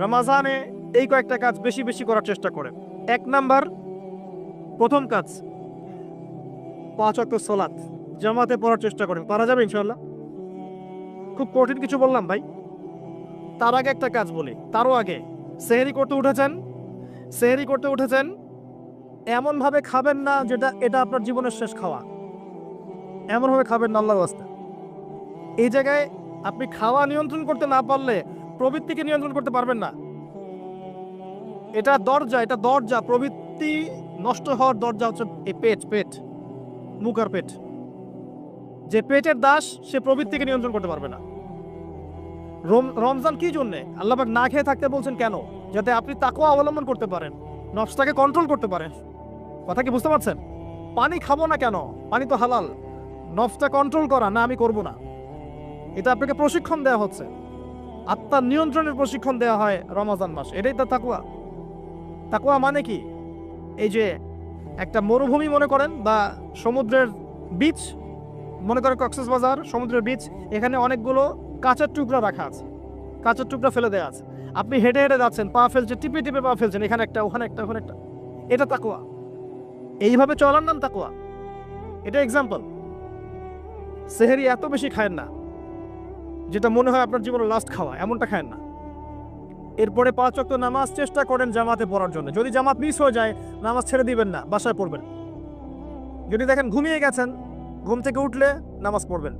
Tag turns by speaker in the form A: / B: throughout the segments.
A: রমজানে এই কয়েকটা কাজ বেশি বেশি করার চেষ্টা করেন। 1 নাম্বার, প্রথম কাজ 5 ওয়াক্ত সালাত জামাতে পড়ার চেষ্টা করেন। পারা যাবে ইনশাআল্লাহ? খুব কঠিন কিছু বললাম ভাই? তার আগে একটা কাজ বলি, তারও আগে সেহরি করতে উঠেছেন এমন ভাবে খাবেন না যেটা এটা আপনার জীবনের শেষ খাওয়া। এমন ভাবে খাবেন না আল্লাহর ওয়াস্তে। এই জায়গায় আপনি খাওয়া নিয়ন্ত্রণ করতে না পারলে প্রবৃত্তিকে নিয়ন্ত্রণ করতে পারবেন না। এটা দরজা প্রবৃত্তি নষ্ট হওয়ার দরজা হচ্ছে এই পেট, মুখ আর পেট। যে পেটের দাস সে প্রবৃত্তিকে নিয়ন্ত্রণ করতে পারবে না। রমজান কি জন্যে আল্লাহ পাক না খেয়ে থাকতে বলছেন কেন? যাতে আপনি তাকওয়া অবলম্বন করতে পারেন, নফসটাকে কন্ট্রোল করতে পারেন। কথা কি বুঝতে পারছেন? পানি খাবো না কেন? পানি তো হালাল। নফসটা কন্ট্রোল করা, না আমি করব না, এটা আপনাকে প্রশিক্ষণ দেওয়া হচ্ছে। আত্মার নিয়ন্ত্রণের প্রশিক্ষণ দেওয়া হয় রমজান মাস। এটাই তো তাকওয়া। তাকওয়া মানে কি? এই যে একটা মরুভূমি মনে করেন, বা সমুদ্রের বিচ মনে করেন, কক্সবাজার সমুদ্রের বিচ, এখানে অনেকগুলো কাঁচের টুকরা রাখা আছে, কাঁচের টুকরা ফেলে দেওয়া আছে। আপনি হেঁটে হেঁটে যাচ্ছেন, পা ফেলছেন, টিপে টিপে পা ফেলছেন, এখানে একটা, ওখানে একটা, ওখানে একটা। এটা তাকওয়া। এইভাবে চলার নাম তাকওয়া। এটা এক্সাম্পল। সেহরি এত বেশি খায়েন না যেটা মনে হয় আপনার জীবনের লাস্ট খাওয়া, এমনটা খায়েন না। এরপরে 5 ওয়াক্ত নামাজ চেষ্টা করেন জামাতে পড়ার জন্য। যদি জামাত মিস হয়ে যায়, নামাজ ছেড়ে দিবেন না, বাসায় পড়বেন। যদি দেখেন ঘুমিয়ে গেছেন, ঘুম থেকে উঠলে নামাজ পড়বেন।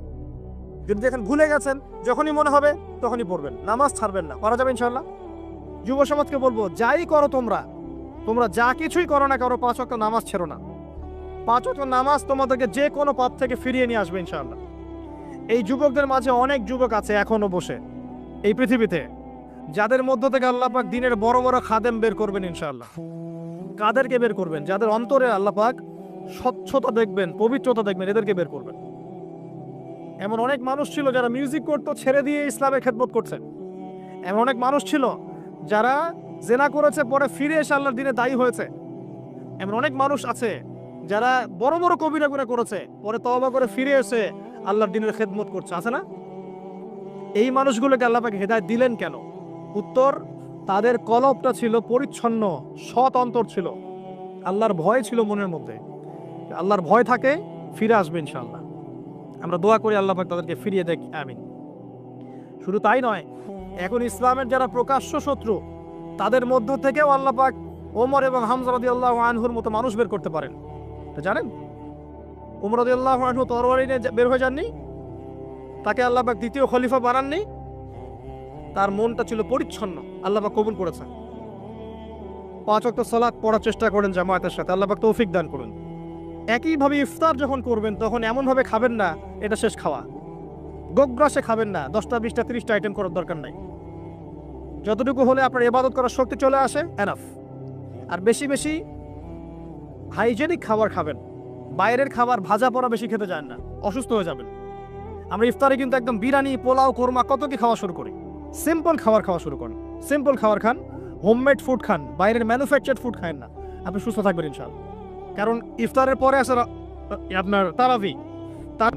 A: যদি দেখেন ভুলে গেছেন, যখনই মনে হবে তখনই পড়বেন, নামাজ ছাড়বেন না। করা যাবে ইনশাআল্লাহ? যুব সমাজকে বলবো, যাই করো তোমরা যা কিছুই করো না করো, 5 ওয়াক্ত নামাজ ছেড়ো না। 5 ওয়াক্ত নামাজ তোমাদেরকে যে কোনো পাপ থেকে ফিরিয়ে নিয়ে আসবে ইনশাআল্লাহ। এই যুবকদের মাঝে অনেক যুবক আছে এখনো বসে এই পৃথিবীতে, যাদের মধ্য থেকে আল্লাহ পাক দিনের বড় বড় খাদেম বের করবেন ইনশাআল্লাহ। কাদেরকে বের করবেন? যাদের অন্তরে আল্লাহ পাক স্বচ্ছতা দেখবেন, পবিত্রতা দেখবেন, এদেরকে বের করবেন। এমন অনেক মানুষ ছিল যারা মিউজিক করতো, ছেড়ে দিয়ে ইসলামের খেদমত করছে। এমন অনেক মানুষ ছিল যারা জেনা করেছে, পরে ফিরে এসে আল্লাহর দিনে দায়ী হয়েছে। এমন অনেক মানুষ আছে যারা বড় বড় কবিরা গুনাহ করেছে, পরে তওবা করে ফিরে এসে আল্লাহর দিনের খেদমত করছে, আছে না? এই মানুষগুলোকে আল্লাহ পাক হেদায়েত দিলেন কেন? উত্তর, তাদের কলবটা ছিল পরিচ্ছন্ন, সৎ অন্তর ছিল, আল্লাহর ভয় ছিল মনের মধ্যে। আল্লাহর ভয় থাকে, ফিরে আসবে ইনশাআল্লাহ। আমরা দোয়া করি আল্লাহ পাক তাদেরকে ফিরিয়ে দেখ, আমিন। শুধু তাই নয়, এখন ইসলামের যারা প্রকাশ্য শত্রু, তাদের মধ্য থেকেও আল্লাহ পাক ওমর এবং হামজা রাদিয়াল্লাহু আনহুর মতো মানুষ বের করতে পারেন। এটা জানেন? ওমর রাদিয়াল্লাহু আনহু তরবারি নিয়ে বের হয়ে যাননি, তাকে আল্লাহ পাক দ্বিতীয় খলিফা বানাননি। তার মনটা ছিল পরিচ্ছন্ন, আল্লাহ পাক কবুল করেছেন। 5 ওয়াক্ত সালাত পড়ার চেষ্টা করেন জামায়াতের সাথে, আল্লাহ পাক তৌফিক দান করুন। একইভাবে ইফতার যখন করবেন, তখন এমনভাবে খাবেন না এটা শেষ খাওয়া। গোগ্রাসে খাবেন না, 10টা 20টা 30টা আইটেম করার দরকার নাই। যতটুকু হলে আপনার ইবাদত করার শক্তি চলে আসে, এনাফ। আর বেশি বেশি হাইজেনিক খাবার খাবেন। বাইরের খাবার ভাজা পোড়া বেশি খেতে যান না, অসুস্থ হয়ে যাবেন। আমরা ইফতারে কিন্তু একদম বিরিয়ানি, পোলাও, কোরমা কত কি খাওয়া শুরু করি। সিম্পল খাবার খাওয়া শুরু করেন, সিম্পল খাবার খান, হোমমেড ফুড খান, বাইরের ম্যানুফ্যাকচার্ড ফুড খান না। আপনি সুস্থ থাকবেন ইনশাআল্লাহ। কারণ ইফতারের পরে আসে আপনার তারাবি। তার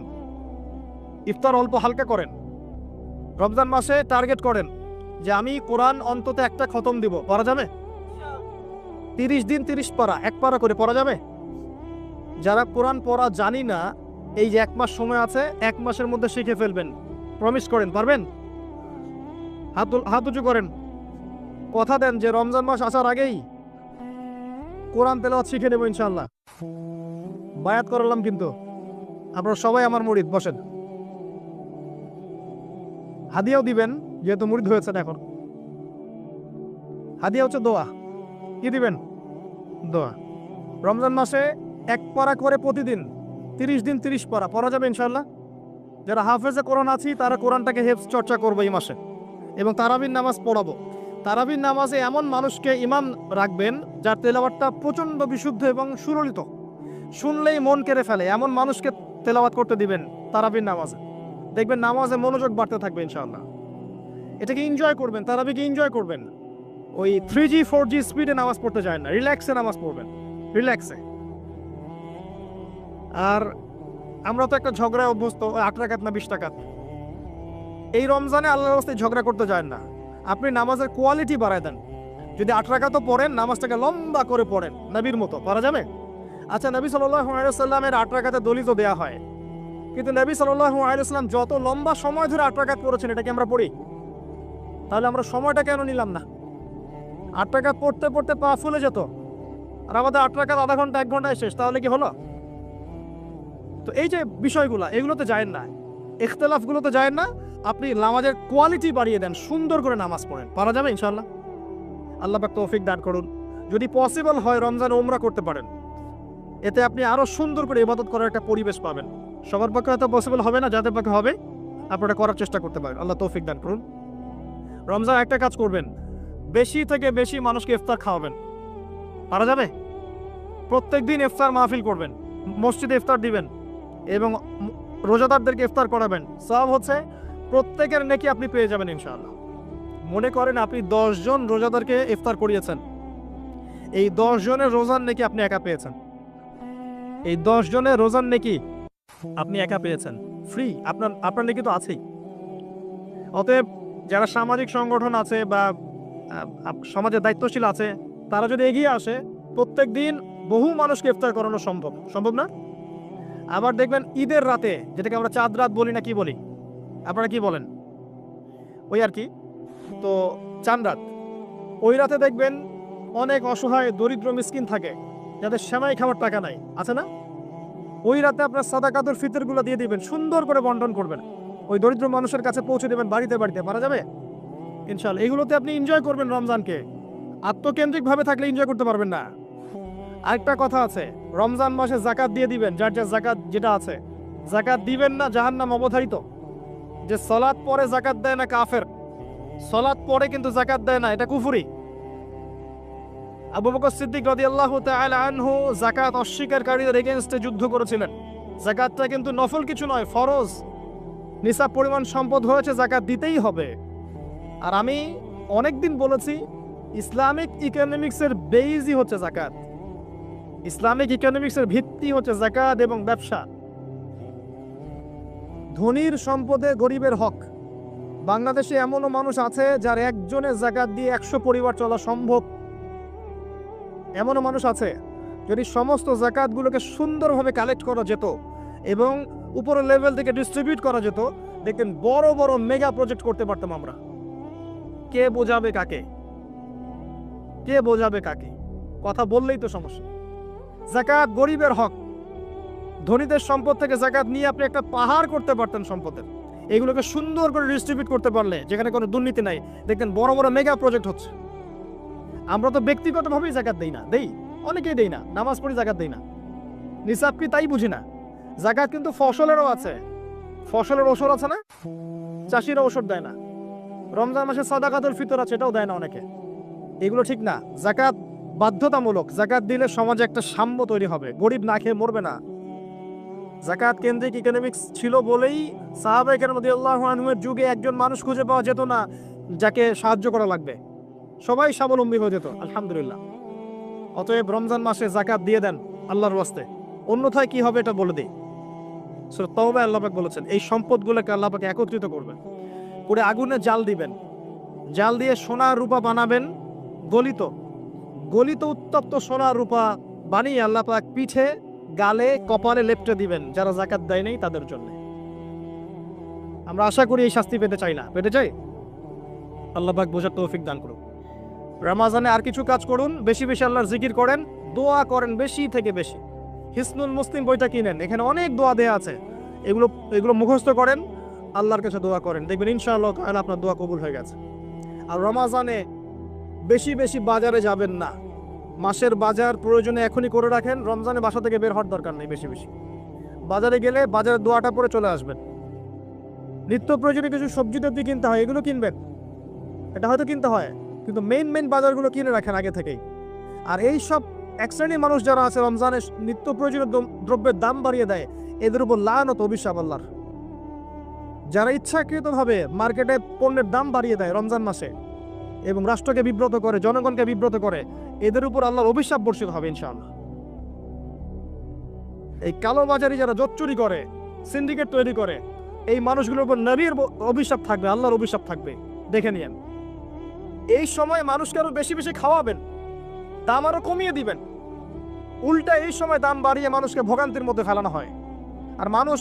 A: ইফতার অল্প হালকা করেন। রমজান মাসে টার্গেট করেন যে আমি কোরআন অন্তত একটা খতম দিব। পড়া যাবে? 30 দিন 30 পারা, 1 পারা করে পড়া যাবে? যারা কোরআন পড়া জানি না, এই যে 1 মাস সময় আছে, 1 মাসের মধ্যে শিখে ফেলবেন। প্রমিস করেন, পারবেন? হাত উঁচু করেন, কথা দেন যে রমজান মাস আসার আগেই কোরআন তেলাওয়াত শিখে নেব ইনশাআল্লাহ। বায়াত করলাম কিন্তু, আপনারা সবাই আমার মুরিদ। বসেন, হাদিয়াও দিবেন যেহেতু মুরিদ হয়েছেন। এখন হাদিয়া হচ্ছে দোয়া। কি দিবেন? দোয়া। রমজান মাসে 1 পারা করে প্রতিদিন 30 দিন 30 পারা পড়া যাবে ইনশাআল্লাহ। যারা হাফেজে কোরআন আছি তারা কোরআনটাকে হেফজ চর্চা করবো এই মাসে, এবং তারাবির নামাজ পড়াবো। তারাবির নামাজে এমন মানুষকে ইমাম রাখবেন যার তেলাওয়াতটা প্রচণ্ড বিশুদ্ধ এবং সুললিত, শুনলেই মন কেড়ে ফেলে, এমন মানুষকে তেলাওয়াত করতে দিবেন তারাবির নামাজে। দেখবেন নামাজে মনোযোগ বাড়তে থাকবে ইনশাআল্লাহ। এটাকে এনজয় করবেন, তারাবিকে এনজয় করবেন। ওই 3G 4G স্পিডে নামাজ পড়তে যায় না, রিল্যাক্সে নামাজ পড়বেন, রিল্যাক্সে। আর আমরা তো একটা ঝগড়ায় অভ্যস্ত, 8 রাকাত না 20 রাকাত। এই রমজানে আল্লাহর রাস্তায় ঝগড়া করতে যায় না। আপনি নামাজের কোয়ালিটি বাড়ায় দেন। যদি 8 রাকাতও পড়েন, নামাজটাকে লম্বা করে পড়েন, নবীর মতো পারা যাবে? আচ্ছা, নবী সাল্লাল্লাহু আলাইহি ওয়াসাল্লামের 8 রাকাতের দলিল দেয়া হয়, কিন্তু নবী সাল্লাল্লাহু আলাইহি ওয়াসাল্লাম যত লম্বা সময় ধরে 8 রাকাত পড়েছেন, এটা কি আমরা পড়ি? তাহলে আমরা সময়টা কেন নিলাম না? 8 রাকাত পড়তে পড়তে পা ফুলে যেত, আর আমাদের 8 রাকাত আধা ঘন্টা 1 ঘন্টায় শেষ, তাহলে কি হলো? তো এই যে বিষয়গুলো, এগুলোতে যায়েন না, ইখতিলাফগুলোতে যায়েন না। আপনি নামাজের কোয়ালিটি বাড়িয়ে দেন, সুন্দর করে নামাজ পড়েন, পারা যাবে ইনশাআল্লাহ। আল্লাহ পাক তৌফিক দান করুন। যদি পসিবল হয় রমজান উমরা করতে পারেন, এতে আপনি আরো সুন্দর করে ইবাদত করার একটা পরিবেশ পাবেন। সবার পক্ষে হয়তো পসিবল হবে না, যাদের পক্ষে হবে আপনারা করার চেষ্টা করতে পারেন। আল্লাহ তৌফিক দান করুন। রমজান একটা কাজ করবেন, বেশি থেকে বেশি মানুষকে ইফতার খাওয়াবেন, পারা যাবে? প্রত্যেকদিন ইফতার মাহফিল করবেন, মসজিদে ইফতার দিবেন এবং রোজাদারদেরকে ইফতার করাবেন। সওয়াব হচ্ছে প্রত্যেকের নেকি আপনি পেয়ে যাবেন ইনশাআল্লাহ। মনে করেন আপনি 10 জন রোজাদারকে ইফতার করিয়েছেন, এই 10 জনের রোজার নেকি আপনি একা পেয়েছেন। এই 10 জনের রোজার নেকি আপনি একা পেয়েছেন, ফ্রি। আপনার নেকি তো আছেই। অতএব যারা সামাজিক সংগঠন আছে বা সমাজের দায়িত্বশীল আছে, তারা যদি এগিয়ে আসে, প্রত্যেক দিন বহু মানুষকে ইফতার করানো সম্ভব না? আবার দেখবেন ঈদের রাতে, যেটাকে আমরা চাঁদ রাত বলি না কি বলি, আপনারা কি বলেন? ওই আর কি, তো চাঁদ রাত, ওই রাতে দেখবেন অনেক অসহায় দরিদ্র মিসকিন থাকে, যাদের সেমাই খাওয়ার টাকা নাই, আছে না? ওই রাতে আপনার সাদাকাতুল ফিতরগুলো দিয়ে দিবেন, সুন্দর করে বন্টন করবেন, ওই দরিদ্র মানুষের কাছে পৌঁছে দেবেন বাড়িতে বাড়িতে, পারা যাবে ইনশাআল্লাহ। এগুলোতে আপনি এনজয় করবেন রমজানকে। আত্মকেন্দ্রিকভাবে থাকলে এনজয় করতে পারবেন না। আরেকটা কথা আছে, রমজান মাসে যাকাত দিয়ে দিবেন, যার যার যাকাত যেটা আছে। যাকাত দিবেন না, জাহান্নাম অবধারিত। যে সালাত পরে যাকাত দেয় না কাফের, সালাত পরে কিন্তু যাকাত দেয় না, এটা কুফরি। আবু বকর সিদ্দিক রাদিয়াল্লাহু তাআলা আনহু যাকাত অস্বীকারীদের এগেইনস্টে যুদ্ধ করেছিলেন। যাকাতটা কিন্তু নফল কিছু নয়, ফরজ। নিসাব পরিমাণ সম্পদ হয়েছে, যাকাত দিতেই হবে। আর আমি অনেকদিন বলেছি, ইসলামিক ইকোনমিক্সের বেইজই হচ্ছে যাকাত। ইসলামিক ইকোনমিক্সের ভিত্তি হচ্ছে যাকাত এবং ব্যবসা। ধনীর সম্পদে গরিবের হক। বাংলাদেশে এমনও মানুষ আছে যার একজনের যাকাত দিয়ে 100 পরিবার চলা সম্ভব। এমনও মানুষ আছে, যদি সমস্ত যাকাতগুলোকে সুন্দরভাবে কালেক্ট করা যেত এবং উপরের লেভেল থেকে ডিস্ট্রিবিউট করা যেত, দেখেন বড় বড় মেগা প্রজেক্ট করতে পারতাম আমরা। কে বোঝাবে কাকে? কে বোঝাবে কাকে? কথা বললেই তো সমস্যা। যাকাত গরিবের হক। ধনীদের সম্পদ থেকে যাকাত নিয়ে আপনি একটা পাহাড় করতে পারতেন সম্পদের। এগুলোকে সুন্দর করে ডিস্ট্রিবিউট করতে পারলে, যেখানে কোনো দুর্নীতি নাই, দেখবেন বড় বড় মেগা প্রজেক্ট হচ্ছে। আমরা তো ব্যক্তিগতভাবেই যাকাত দেই না, অনেকেই দেই না, নামাজ পড়ি যাকাত দেই না, নিসাব কি তাই বুঝি না। যাকাত কিন্তু ফসলেরও আছে, ফসলের ওষুধ আছে না, চাষিরা ওষুধ দেয় না। রমজান মাসে সাদাকাতুল ফিতর আছে, এটাও দেয় না অনেকে। এগুলো ঠিক না। যাকাত বাধ্যতামূলক। যাকাত দিলে সমাজে একটা সাম্য তৈরি হবে, গরিব না খেয়ে মরবে না। যাকাত কেন্দ্রিক ইকোনমিক্স ছিল বলেই সাহাবায়ে কেরাম রাদিয়াল্লাহু আনহুমের যুগে একজন মানুষ খুঁজে পাওয়া যেত না যাকে সাহায্য করা লাগবে, সবাই স্বাবলম্বী হয়ে যেত, আলহামদুলিল্লাহ। অতএব রমজান মাসে যাকাত দিয়ে দেন আল্লাহর ওয়াস্তে, অন্যথায় কি হবে এটা বলে দিই। সূরা তাওবায় আল্লাহ পাক বলেছেন, এই সম্পদগুলোকে আল্লাহ পাক একত্রিত করবেন, করে আগুনে জাল দিবেন, জাল দিয়ে সোনা রূপা বানাবেন, গলিত গলিত উত্তপ্ত সোনা রূপা বানিয়ে আল্লাহ পাক পিঠে, গালে, কপালে লেপটে দিবেন যারা যাকাত দেয় নাই তাদের জন্য। আমরা আশা করি এই শাস্তি পেতে চাই না, পেতে চাই? আল্লাহ পাক বোঝার তৌফিক দান করুন। রমজানে আর কিছু কাজ করুন, বেশি বেশি আল্লাহর জিকির করেন, দোয়া করেন বেশি থেকে বেশি। হিসনুল মুসলিম বইটা কিনেন, এখানে অনেক দোয়া দেয়া আছে, এগুলো মুখস্থ করেন, আল্লাহর কাছে দোয়া করেন, দেখবেন ইনশাআল্লাহ তাআলা আপনার দোয়া কবুল হয়ে গেছে। আর রমজানে বেশি বেশি বাজারে যাবেন না। মাসের বাজার প্রয়োজনে এখনই করে রাখেন, রমজানে বাসা থেকে বের হওয়ার দরকার নেই। বেশি বেশি বাজারে গেলে বাজারের দোয়াটা পরে চলে আসবেন। নিত্য প্রয়োজনীয় কিছু সবজি টবজি কিনতে হয়, এগুলো কিনবেন, এটা হয়তো কিনতে হয়, কিন্তু মেইন বাজারগুলো কিনে রাখেন আগে থেকেই। আর এই সব এক শ্রেণীর মানুষ যারা আছে রমজানে নিত্য প্রয়োজনীয় দ্রব্যের দাম বাড়িয়ে দেয়, এদের উপর লানত অভিশাপ আল্লাহর। যারা ইচ্ছাকৃতভাবে মার্কেটে পণ্যের দাম বাড়িয়ে দেয় রমজান মাসে এবং রাষ্ট্রকে বিব্রত করে, জনগণকে বিব্রত করে, এদের উপর আল্লাহর অভিশাপ বর্ষিত হবে ইনশাআল্লাহ। এই কালোবাজারি যারা জোচ্চুরি করে, সিন্ডিকেট তৈরি করে, এই মানুষগুলোর উপর নবীর অভিশাপ থাকবে, আল্লাহর অভিশাপ থাকবে, দেখে নিয়েন। এই সময় মানুষকে আরো বেশি বেশি খাওয়াবেন, দাম আরো কমিয়ে দিবেন। উল্টা এই সময় দাম বাড়িয়ে মানুষকে ভোগান্তির মধ্যে ফেলানো হয়, আর মানুষ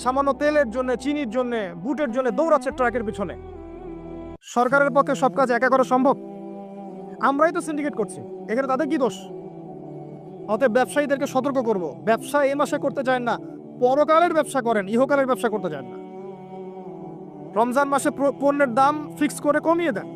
A: সামান্য তেলের জন্য, চিনির জন্য, বুটের জন্য দৌড়াচ্ছে ট্রাকের পিছনে। সরকারের পক্ষে সব কাজ একা করা সম্ভব? আমরাই তো সিন্ডিকেট করছি, এখানে তাদের কি দোষ? অতএব ব্যবসায়ীদেরকে সতর্ক করব, ব্যবসা এই মাসে করতে চান না, পরকালের ব্যবসা করেন, ইহকালের ব্যবসা করতে চান না। রমজান মাসে পণ্যের দাম ফিক্স করে কমিয়ে দেন।